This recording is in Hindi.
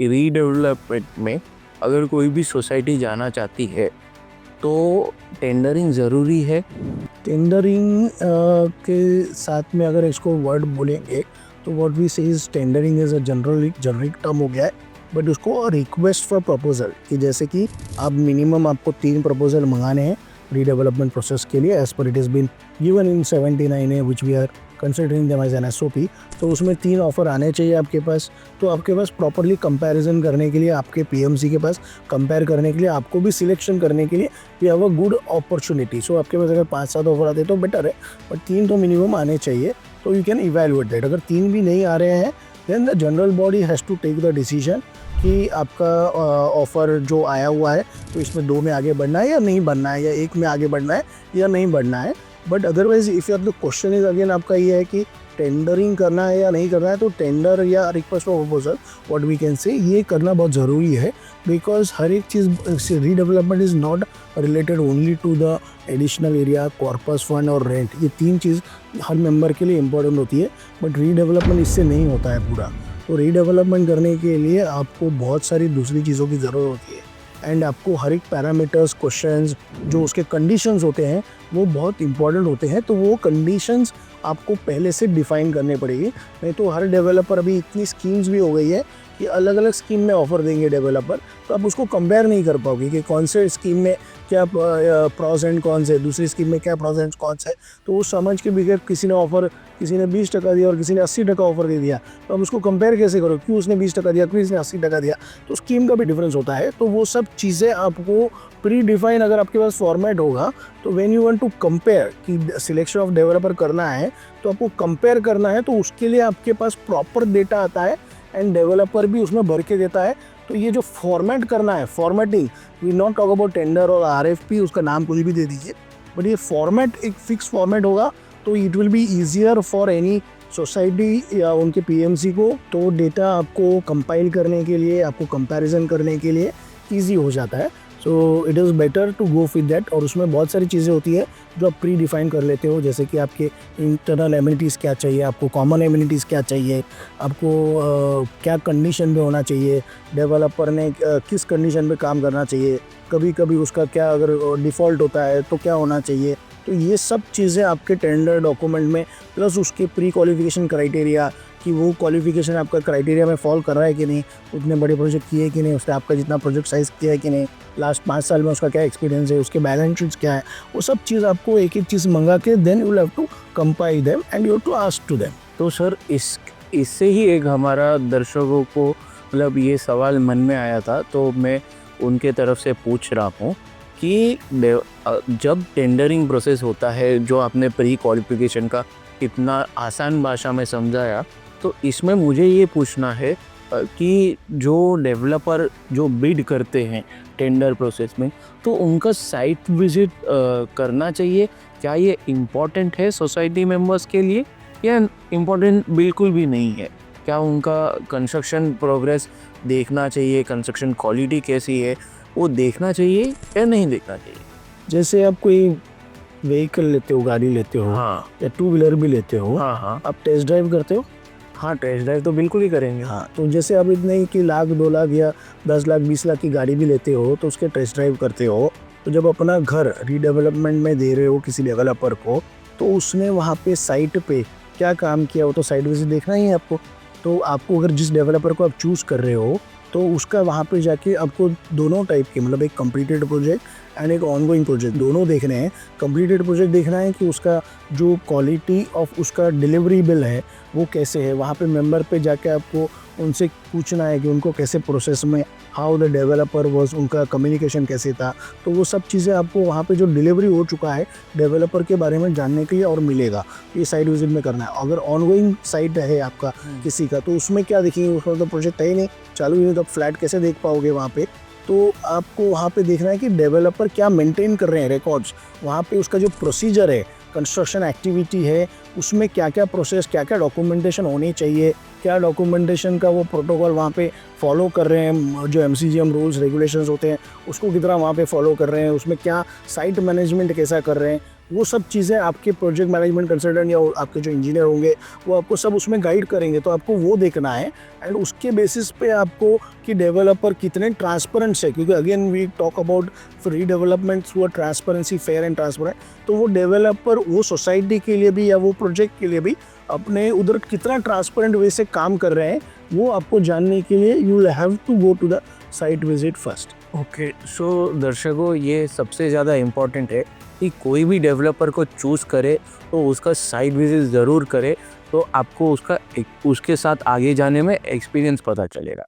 रीडेवलपमेंट में अगर कोई भी सोसाइटी जाना चाहती है तो टेंडरिंग ज़रूरी है। टेंडरिंग के साथ में अगर इसको वर्ड बोलेंगे तो व्हाट वी से is tendering is a generic term हो गया है, बट उसको रिक्वेस्ट फॉर प्रपोजल कि जैसे कि आप मिनिमम आपको 3 प्रपोजल मंगाने हैं रीडेवलपमेंट प्रोसेस के लिए as per it is been given in 79A which we are considering them as an SOP। तो उसमें 3 ऑफ़र आने चाहिए आपके पास। तो आपके पास प्रॉपरली कंपैरिजन करने के लिए, आपके PMC के पास कंपेयर करने के लिए, आपको भी सिलेक्शन करने के लिए we have a good opportunity. So आपके पास अगर 5-7 ऑफर आते तो बेटर है, बट 3 तो मिनिमम आने चाहिए। तो यू कैन इवेल्युएट दैट। अगर 3 भी नहीं आ रहे हैं then the general body has to take the decision कि आपका ऑफ़र जो आया हुआ है तो इसमें 2 में आगे बढ़ना है या नहीं बढ़ना है, या 1 में आगे बढ़ना है या नहीं बढ़ना है। But otherwise if your the question is again आपका ये है कि टेंडरिंग करना है या नहीं करना है, तो टेंडर या request for proposal what we can say ये करना बहुत ज़रूरी है। बिकॉज हर एक चीज़ redevelopment is not related only to the additional area, corpus fund और रेंट। ये 3 चीज़ हर मेंबर के लिए इंपॉर्टेंट होती है, बट रीडेवलपमेंट इससे नहीं होता है पूरा। तो रीडेवलपमेंट करने के लिए आपको बहुत सारी दूसरी चीज़ों की ज़रूरत होती है, एंड आपको हर एक पैरामीटर्स, क्वेश्चंस, जो उसके कंडीशंस होते हैं वो बहुत इंपॉर्टेंट होते हैं। तो वो कंडीशंस आपको पहले से डिफ़ाइन करने पड़ेगी। नहीं तो हर डेवलपर, अभी इतनी स्कीम्स भी हो गई है कि अलग अलग स्कीम में ऑफ़र देंगे डेवलपर, तो आप उसको कंपेयर नहीं कर पाओगे कि कौन से स्कीम में क्या प्रॉस एंड कॉन्स है, दूसरी स्कीम में क्या प्रॉस एंड कॉन्स है। तो वो समझ के बगैर किसी ने 20% दिया और किसी ने 80% ऑफर दे दिया, तो आप उसको कंपेयर कैसे करो, क्यों उसने 20% दिया, क्यों इसने 80% दिया। तो स्कीम का भी डिफरेंस होता है। तो वो सब चीज़ें आपको प्री डिफाइन अगर आपके पास फॉर्मेट होगा, तो when you want to compare कि सिलेक्शन ऑफ डेवलपर करना है तो आपको कंपेयर करना है, तो उसके लिए आपके पास प्रॉपर डेटा आता है एंड डेवलपर भी उसमें भर के देता है। तो ये जो फॉर्मेट करना है, formatting, we not talk about tender और RFP, उसका नाम कुछ भी दे दीजिए, बट ये फॉर्मेट एक फिक्स फॉर्मेट होगा तो it will be easier for any society या उनके PMC को। तो डेटा आपको कंपाइल करने के लिए, आपको कंपैरिजन करने के लिए ईजी हो जाता है। So it is better to go with that. और उसमें बहुत सारी चीज़ें होती है जो आप प्री डिफाइन कर लेते हो, जैसे कि आपके इंटरनल एमिनिटीज़ क्या चाहिए, आपको कॉमन एमिनिटीज़ क्या चाहिए, आपको क्या कंडीशन में होना चाहिए, डेवलपर ने किस कंडीशन में काम करना चाहिए, कभी कभी उसका क्या अगर डिफ़ॉल्ट होता है तो क्या होना चाहिए। तो ये सब चीज़ें आपके टेंडर डॉक्यूमेंट में, प्लस उसके प्री क्वालिफिकेशन क्राइटेरिया कि वो क्वालिफिकेशन आपका क्राइटेरिया में फॉल कर रहा है कि नहीं, उतने बड़े प्रोजेक्ट किए कि नहीं, उसने आपका जितना प्रोजेक्ट साइज़ किया है कि नहीं, लास्ट 5 साल में उसका क्या एक्सपीरियंस है, उसके बैलेंस शीट्स क्या है, वो सब चीज़ आपको एक एक चीज़ मंगा के then you will have to compile them and you have to ask to them. तो सर इससे ही एक हमारा दर्शकों को मतलब ये सवाल मन में आया था, तो मैं उनके तरफ से पूछ रहा हूँ कि जब टेंडरिंग प्रोसेस होता है, जो आपने प्री क्वालिफिकेशन का इतना आसान भाषा में समझाया, तो इसमें मुझे ये पूछना है कि जो डेवलपर जो बिड करते हैं टेंडर प्रोसेस में, तो उनका साइट विजिट करना चाहिए। क्या ये इम्पोर्टेंट है सोसाइटी मेंबर्स के लिए या इम्पोर्टेंट बिल्कुल भी नहीं है? क्या उनका कंस्ट्रक्शन प्रोग्रेस देखना चाहिए, कंस्ट्रक्शन क्वालिटी कैसी है वो देखना चाहिए या नहीं देखना चाहिए? जैसे आप कोई व्हीकल लेते हो, गाड़ी लेते हो, हाँ, या 2 व्हीलर भी लेते हो, हाँ, आप टेस्ट ड्राइव करते हो। हाँ, टेस्ट ड्राइव तो बिल्कुल ही करेंगे। हाँ, तो जैसे आप इतने ही कि लाख, 2 लाख या 10 लाख, 20 लाख की गाड़ी भी लेते हो तो उसके टेस्ट ड्राइव करते हो। तो जब अपना घर रीडेवलपमेंट में दे रहे हो किसी डेवलपर को, तो उसने वहाँ पे साइट पे क्या काम किया वो तो साइट विजिट देखना ही है आपको। तो आपको अगर जिस डेवलपर को आप चूज़ कर रहे हो, तो उसका वहाँ पे जाके आपको दोनों टाइप के, मतलब एक कंप्लीटेड प्रोजेक्ट एंड एक ऑनगोइंग प्रोजेक्ट, दोनों देखने हैं। कंप्लीटेड प्रोजेक्ट देखना है कि उसका जो क्वालिटी ऑफ उसका डिलीवरी बिल है वो कैसे है। वहाँ पे मेंबर पे जाके आपको उनसे पूछना है कि उनको कैसे प्रोसेस में, हाउ द डेवलपर वाज, उनका कम्युनिकेशन कैसे था। तो वो सब चीज़ें आपको वहाँ पे जो डिलीवरी हो चुका है डेवलपर के बारे में जानने के लिए और मिलेगा। ये साइट विजिट में करना है। अगर ऑनगोइंग साइट है आपका किसी का, तो उसमें क्या देखेंगे, उसका तो प्रोजेक्ट है ही नहीं, चालू ही नहीं, तो फ्लैट कैसे देख पाओगे वहाँ पे। तो आपको वहाँ पे देखना है कि डेवलपर क्या मेंटेन कर रहे हैं रिकॉर्ड्स, वहाँ पे उसका जो प्रोसीजर है, कंस्ट्रक्शन एक्टिविटी है, उसमें क्या क्या प्रोसेस, क्या क्या डॉक्यूमेंटेशन होनी चाहिए, क्या डॉक्यूमेंटेशन का वो प्रोटोकॉल वहाँ पे फॉलो कर रहे हैं, जो MCGM रूल्स रेगुलेशंस होते हैं उसको कितना वहाँ पे फॉलो कर रहे हैं, उसमें क्या साइट मैनेजमेंट कैसा कर रहे हैं, वो सब चीज़ें आपके प्रोजेक्ट मैनेजमेंट कंसल्टेंट या आपके जो इंजीनियर होंगे वो आपको सब उसमें गाइड करेंगे। तो आपको वो देखना है एंड उसके बेसिस पे आपको कि डेवलपर कितने ट्रांसपेरेंट है, क्योंकि again we talk about redevelopment through transparency, fair and transparent. तो वो डेवलपर वो सोसाइटी के लिए भी या वो प्रोजेक्ट के लिए भी अपने उधर कितना ट्रांसपेरेंट वे से काम कर रहे हैं वो आपको जानने के लिए you will have to go to the site visit first. Okay, so दर्शकों ये सबसे ज़्यादा इम्पोर्टेंट है कि कोई भी डेवलपर को चूज़ करे तो उसका साइट विजिट ज़रूर करे, तो आपको उसका उसके साथ आगे जाने में एक्सपीरियंस पता चलेगा।